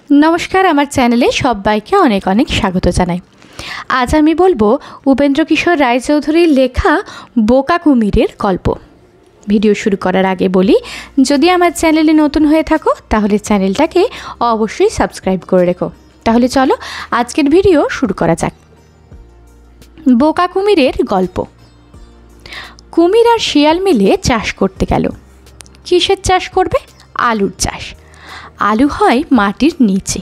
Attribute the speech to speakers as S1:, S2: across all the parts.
S1: नमस्कार आमार चैनेले सबाइके अनेक अनेक स्वागत जानाई। आज आमी बोलबो उपेंद्र किशोर रायचौधुरीर लेखा बोका कुमिरेर गल्प। भिडियो शुरू करार आगे बोली, यदि आमार चैनेले नतून हये थाको ताहले चैनेलटाके अवश्यई सबस्क्राइब करे रेखो। ताहले चलो आजकेर भिडियो शुरू करा जाक। बोका कुमिरेर गल्प। कुमिर आर शियाल मिले चाष करते गेल। किसेर चाष करबे? आलुर चाष। आलू हय माटिर नीचे,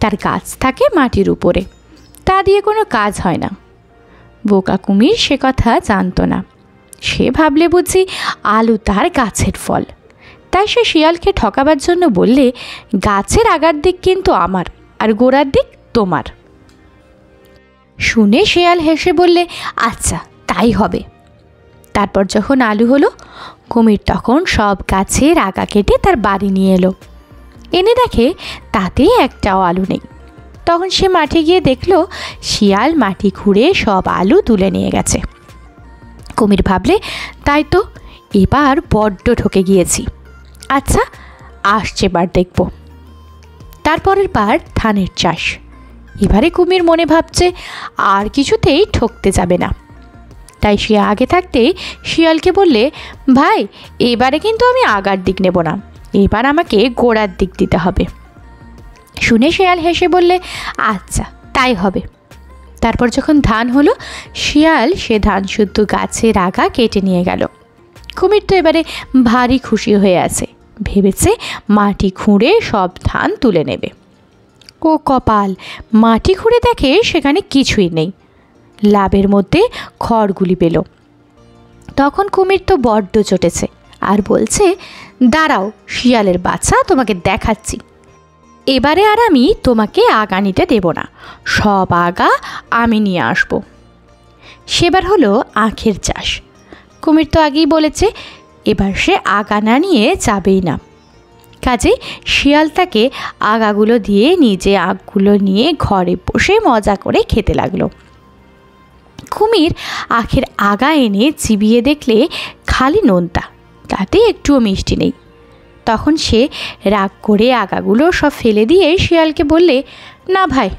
S1: तार गाछ थाके माटिर उपरे, ता दिये कोनो काज हय ना। बोका कुमिर से कथा जानतो ना। से भाबले बुझि आलू तार गाछेर फल, ताई से शियालके ठकाबार जन्य बोलले, गाछेर आगार दिक किन्तु आमार आर गोड़ार दिक तोमार। शुने शियाल हेसे बोलले, आच्छा ताई हबे। तारपर जखन आलू हलो, कुमिर तखन सब गाछेर आगा केटे तार बाड़ी निये एलो। एने देखे ताते एकटाओ आलू नेই। तखन से माठे गिये देखलो शियाल माटी खुঁড়ে सब आलू तुले निये गेছে। कुमिर भाबले, ताई तो एबार बड्ड ठके गिয়েছি। আচ্ছা আসছে বার দেখব। তারপরের বার ধানের চাষ। এবারে কুমির মনে ভাবছে আর কিছুতেই ঠকতে যাবে না। তাই সে আগে থাকতেই শিয়ালকে বললে, ভাই এবারে কিন্তু আমি আগার দিক নেব না, এবার আমাকে গোড়ার দিক দিতে হবে। শুনে শিয়াল হেসে বললে, আচ্ছা তাই হবে। তারপর যখন ধান হলো, শিয়াল সে ধান শুদ্ধ গাছের আগা কেটে নিয়ে গেল। কুমির তো এবারে ভারী খুশি হয়ে আছে, ভেবেছে মাটি খুঁড়ে সব ধান তুলে নেবে। ও কপাল, মাটি খুঁড়ে দেখে সেখানে কিছুই নেই, লাভের মধ্যে খড়গুলি পেল। তখন কুমির তো বড্ড চটেছে আর বলছে, দাঁড়াও শিয়ালের বাচ্চা, তোমাকে দেখাচ্ছি। এবারে আর আমি তোমাকে আগা নিতে দেব না, সব আগা আমি নিয়ে আসব। সেবার হলো আখের চাষ। কুমির তো আগেই বলেছে এবার সে আগা না নিয়ে যাবেই না। কাজে শিয়াল তাকে আগাগুলো দিয়ে নিজে আখগুলো নিয়ে ঘরে বসে মজা করে খেতে লাগলো। কুমির আখের আগা এনে চিবিয়ে দেখলে খালি নোনতা, তাতে একটুও মিষ্টি নেই। তখন সে রাগ করে আগাগুলো সব ফেলে দিয়ে শিয়ালকে বললে, না ভাই,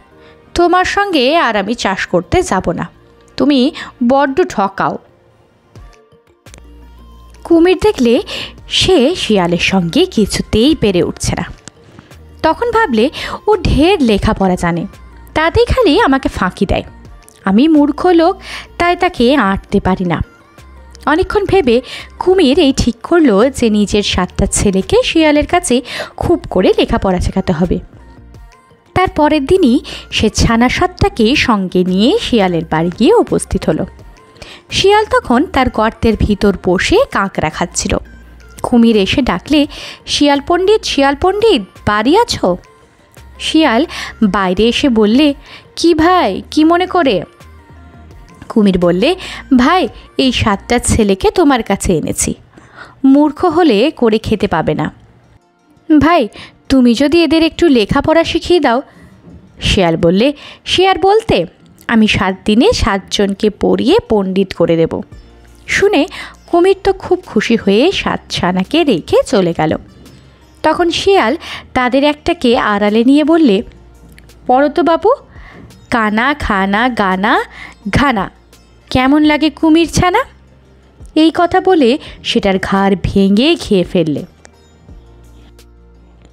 S1: তোমার সঙ্গে আর আমি চাষ করতে যাব না, তুমি বড্ড ঠকাও। কুমির দেখলে সে শিয়ালের সঙ্গে কিছুতেই পেরে উঠছে না। তখন ভাবলে ও ঢের লেখাপড়া জানে, তাতেই খালি আমাকে ফাঁকি দেয়। আমি মূর্খ লোক, তাই তাকে আঁটতে পারি না। অনেকক্ষণ ভেবে কুমির এই ঠিক করলো যে নিজের 7টা ছেলেকে শিয়ালের কাছে খুব করে লেখাপড়া শেখাতে হবে। তার পরের দিনই সে ছানা 7টাকে সঙ্গে নিয়ে শিয়ালের বাড়ি গিয়ে উপস্থিত হলো। শিয়াল তখন তার গর্তের ভিতর বসে কাঁকড়া খাচ্ছিল। কুমির এসে ডাকলে, শিয়াল পণ্ডিত বাড়ি আছো? শিয়াল বাইরে এসে বললে, কি ভাই, কি মনে করে? কুমির বললে, ভাই এই 7টা ছেলেকে তোমার কাছে এনেছি, মূর্খ হলে করে খেতে পাবে না। ভাই তুমি যদি এদের একটু লেখাপড়া শিখিয়ে দাও। শিয়াল বললে, সে আর বলতে, আমি 7 দিনে 7 জনকে পড়িয়ে পণ্ডিত করে দেব। শুনে কুমির তো খুব খুশি হয়ে 7 ছানাকে রেখে চলে গেল। তখন শিয়াল তাদের একটাকে আড়ালে নিয়ে বললে, পড়ো তো বাবু, কানা খানা গানা ঘানা, কেমন লাগে কুমির ছানা? এই কথা বলে সেটার ঘাড় ভেঙে খেয়ে ফেললে।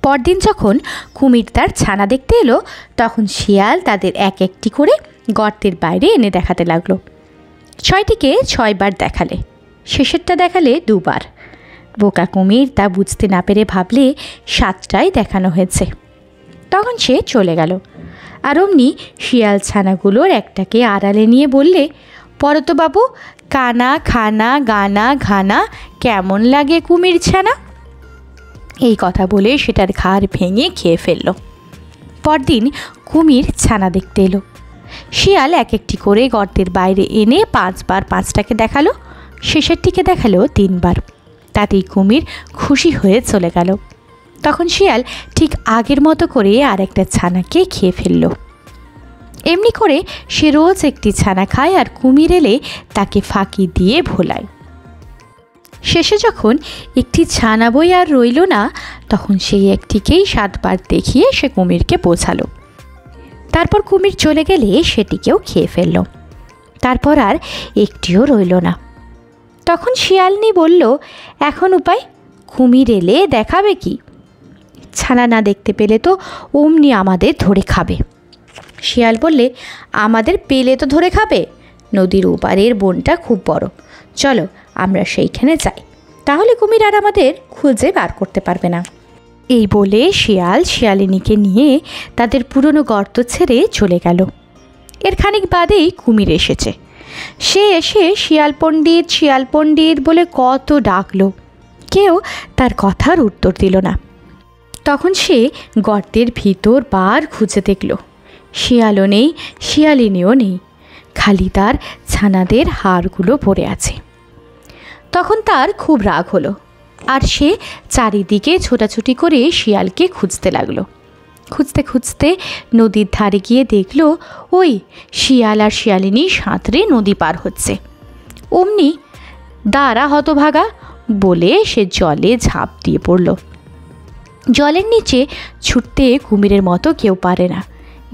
S1: পরদিন যখন কুমির তার ছানা দেখতে এলো, তখন শিয়াল তাদের এক একটি করে গর্তের বাইরে এনে দেখাতে লাগলো। 6টিকে 6 বার দেখালে, শেষেরটা দেখালে 2 বার। বোকা কুমির তা বুঝতে না পেরে ভাবলে 7টাই দেখানো হয়েছে। তখন সে চলে গেল। আর অমনি শিয়াল ছানাগুলোর একটাকে আড়ালে নিয়ে বললে, পড়ো তো বাবু, কানা খানা গানা ঘানা, কেমন লাগে কুমির ছানা? এই কথা বলে সেটার ঘাড় ভেঙে খেয়ে ফেলল। পরদিন কুমির ছানা দেখতে এলো। শিয়াল এক একটি করে গর্তের বাইরে এনে 5 বার 5টাকে দেখালো, শেষেরটিকে দেখালো 3 বার। তাতেই কুমির খুশি হয়ে চলে গেল। তখন শিয়াল ঠিক আগের মতো করে আর একটা ছানাকে খেয়ে ফেলল। এমনি করে সে রোজ একটি ছানা খায় আর কুমির এলে তাকে ফাঁকি দিয়ে ভোলায়। শেষে যখন একটি ছানা বই আর রইল না, তখন সেই একটিকেই 7 বার দেখিয়ে সে কুমিরকে বোঝালো। তারপর কুমির চলে গেলে সেটিকেও খেয়ে ফেলল। তারপর আর একটিও রইল না। তখন শিয়ালনি বলল, এখন উপায়? কুমির এলে দেখাবে কি? ছানা না দেখতে পেলে তো অমনি আমাদের ধরে খাবে। শিয়াল বললে, আমাদের পেলে তো ধরে খাবে। নদীর ওপারের বনটা খুব বড়, চলো আমরা সেইখানে যাই, তাহলে কুমির আর আমাদের খুঁজে বার করতে পারবে না। এই বলে শিয়াল শিয়ালিনীকে নিয়ে তাদের পুরনো গর্ত ছেড়ে চলে গেল। এর খানিক বাদেই কুমির এসেছে। সে এসে শিয়াল পণ্ডিত বলে কত ডাকলো, কেউ তার কথার উত্তর দিল না। তখন সে গর্তের ভিতর বার খুঁজে দেখল, শিয়ালও নেই, শিয়ালিনীও নেই, খালি তার ছানাদের হাড়গুলো পড়ে আছে। তখন তার খুব রাগ হলো, আর সে চারিদিকে ছোটাছুটি করে শিয়ালকে খুঁজতে লাগলো। খুঁজতে খুঁজতে নদীর ধারে গিয়ে দেখল, ওই শিয়াল আর শিয়ালিনী সাঁতরে নদী পার হচ্ছে। অমনি দাঁড়া হতভাগা বলে সে জলে ঝাঁপ দিয়ে পড়ল। জলের নিচে ছুটতে কুমিরের মতো কেউ পারে না।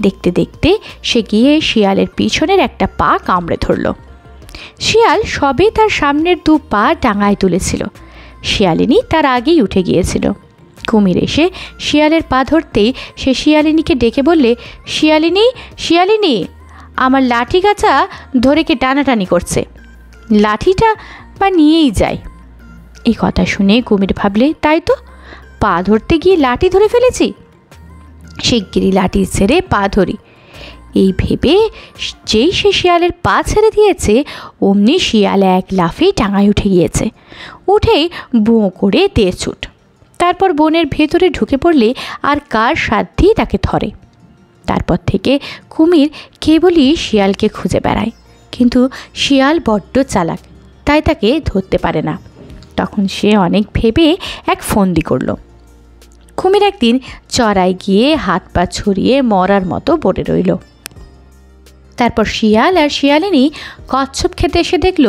S1: দেখতে দেখতে সে গিয়ে শিয়ালের পিছনের একটা পা কামড়ে ধরল। শিয়াল সবে তার সামনের 2 পা ডাঙায় তুলেছিল, শিয়ালিনী তার আগেই উঠে গিয়েছিল। কুমির এসে শিয়ালের পা ধরতেই সে শিয়ালিনীকে ডেকে বললে, শিয়ালিনী, আমার লাঠি গাছা ধরে কে টানাটানি করছে, লাঠিটা বা নিয়েই যায়। এই কথা শুনে কুমির ভাবলে, তাই তো, পা ধরতে গিয়ে লাঠি ধরে ফেলেছি, শিগগিরই লাঠি ছেড়ে পা ধরি। এই ভেবে যেই সে শিয়ালের পা ছেড়ে দিয়েছে, অমনি শিয়াল এক লাফেই ডাঙায় উঠে গিয়েছে। উঠেই বোঁ করে তেছুট। তারপর বনের ভেতরে ঢুকে পড়লে আর কার সাধ্যই তাকে ধরে। তারপর থেকে কুমির কেবলই শিয়ালকে খুঁজে বেড়ায়, কিন্তু শিয়াল বড্ড চালাক, তাই তাকে ধরতে পারে না। তখন সে অনেক ভেবে এক ফন্দি করল। কুমির একদিন চড়াই গিয়ে হাত পা ছড়িয়ে মরার মতো পড়ে রইল। তারপর শিয়াল আর শিয়ালিনী কচ্ছপ খেতে এসে দেখল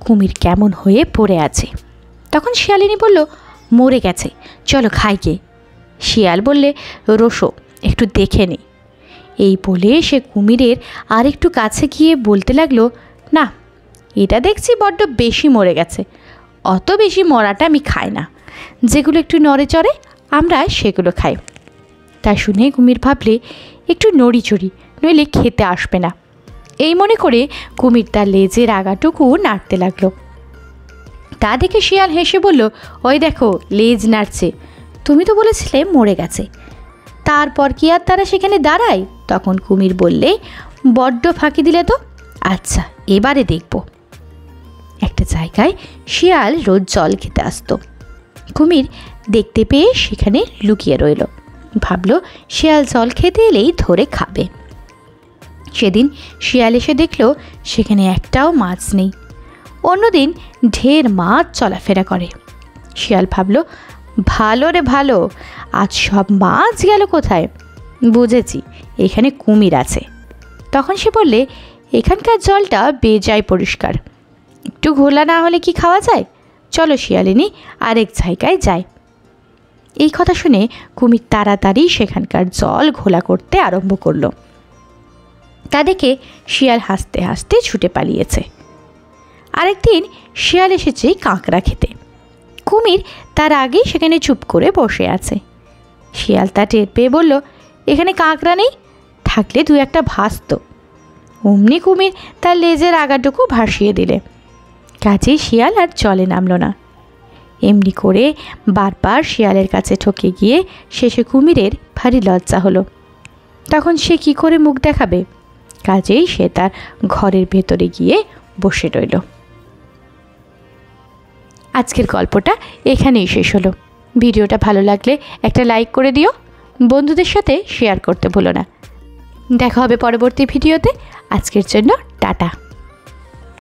S1: কুমির কেমন হয়ে পড়ে আছে। তখন শিয়ালিনী বলল, মরে গেছে, চলো খাই গে। শিয়াল বললে, রোসো, একটু দেখে নে। এই বলে সে কুমিরের আর একটু কাছে গিয়ে বলতে লাগলো, না, এটা দেখছি বড্ড বেশি মরে গেছে, অত বেশি মরাটা আমি খাই না, যেগুলো একটু নড়ে চড়ে আমরা সেগুলো খাই। তা শুনে কুমির ভাবলে, একটু নড়ি চড়ি, নইলে খেতে আসবে না। এই মনে করে কুমির তার লেজের আগাটুকু নাড়তে লাগলো। তা দেখে শিয়াল হেসে বলল, ওই দেখো লেজ নাড়ছে, তুমি তো বলেছিলে মরে গেছে, তারপর কি আর তারা সেখানে দাঁড়ায়? তখন কুমির বললে, বড্ড ফাঁকি দিলে তো, আচ্ছা এবারে দেখব। একটা জায়গায় শিয়াল রোজ জল খেতে আসতো। কুমির দেখতে পেয়ে সেখানে লুকিয়ে রইল, ভাবল শিয়াল জল খেতে এলেই ধরে খাবে। সেদিন শিয়াল এসে দেখল সেখানে একটাও মাছ নেই। অন্যদিন ঢের মাছ চলাফেরা করে। শিয়াল ভাবল, ভালো রে ভালো, আজ সব মাছ গেল কোথায়? বুঝেছি, এখানে কুমির আছে। তখন সে বললে, এখানকার জলটা বেজায় পরিষ্কার, একটু ঘোলা না হলে কি খাওয়া যায়? চলো শিয়ালিনী, আরেক জায়গায় যাই। এই কথা শুনে কুমির তাড়াতাড়ি সেখানকার জল ঘোলা করতে আরম্ভ করলো। তা দেখে শিয়াল হাসতে হাসতে ছুটে পালিয়েছে। আরেকদিন শিয়াল এসেছে কাঁকড়া খেতে। কুমির তার আগেই সেখানে চুপ করে বসে আছে। শিয়াল তা টের পেয়ে বলল, এখানে কাঁকড়া নেই, থাকলে 2-1টা ভাসত। অমনি কুমির তার লেজের আগাটুকু ভাসিয়ে দিলে। কাজেই শিয়াল আর জলে নামল না। এমনি করে বারবার শিয়ালের কাছে ঠকে গিয়ে শেষে কুমিরের ভারী লজ্জা হলো। তখন সে কি করে মুখ দেখাবে? কাজেই সে তার ঘরের ভেতরে গিয়ে বসে রইল। আজকের গল্পটা এখানেই শেষ হলো। ভিডিওটা ভালো লাগলে একটা লাইক করে দিও, বন্ধুদের সাথে শেয়ার করতে ভুলো না। দেখা হবে পরবর্তী ভিডিওতে। আজকের জন্য টাটা।